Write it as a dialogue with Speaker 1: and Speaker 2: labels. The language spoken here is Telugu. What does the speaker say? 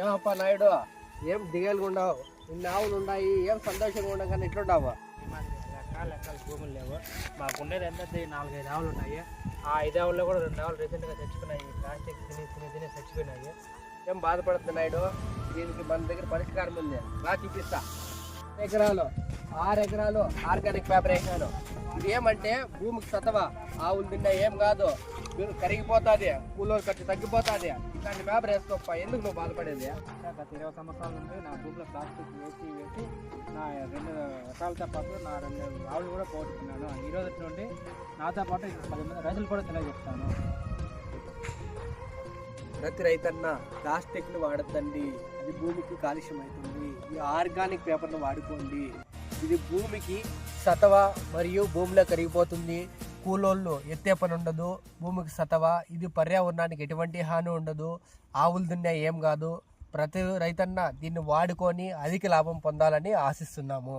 Speaker 1: ఏమప్పా నాయుడు, ఏం దిగేలుగా ఉండవు? ఇన్ని ఆవులు ఉన్నాయి, ఏం సంతోషంగా ఉండవు కానీ ఎట్లుండవు?
Speaker 2: లెక్కలు భూములు లేవు. మాకుండేది ఎంత 4-5 ఆవులు ఉన్నాయి. ఆ 5 ఆవుల్లో కూడా 2 ఆవులు రీసెంట్గా చచ్చిపోయినాయి. ప్లాస్టిక్ తిని చచ్చిపోయినాయి.
Speaker 1: ఏం బాధపడుతుంది నాయుడు? దీనికి మన దగ్గర పరిష్కారం ఉంది, రా చూపిస్తా. ఎకరాలు 6 ఎకరాలు ఆర్గానిక్ పేపర్ వేసాను. ఇది ఏమంటే భూమికి సతవ, ఆవులు తిన్నా ఏం కాదు, కరిగిపోతుంది, కూలోరు ఖర్చు తగ్గిపోతుంది. ఇట్లాంటి పేపర్ వేసుకోప్ప, ఎందుకు నువ్వు బాధపడేది?
Speaker 2: గత 20 సంవత్సరాల నుండి నా భూమిలో ప్లాస్టిక్ వేసి నా 2 ఎకరాలతో పాటు నా 2 ఆవులు కూడా పోగొట్టుకున్నాను. ఈ రోజు నుండి నాతో పాటు 10 మంది రైతులు కూడా తెలియజేస్తాను.
Speaker 1: ప్రతి రైతన్న ప్లాస్టిక్ను వాడద్దండి, అది భూమికి కాలుష్యం అవుతుంది. ఈ ఆర్గానిక్ పేపర్ను వాడుకోండి. ఇది భూమికి సతవ మరియు భూమిలో కరిగిపోతుంది. కూలోళ్ళు ఎత్తే పని ఉండదు, భూమికి సతవ. ఇది పర్యావరణానికి ఎటువంటి హాని ఉండదు, ఆవులు తిన్నా ఏం కాదు. ప్రతి రైతన్న దీన్ని వాడుకొని అధిక లాభం పొందాలని ఆశిస్తున్నాము.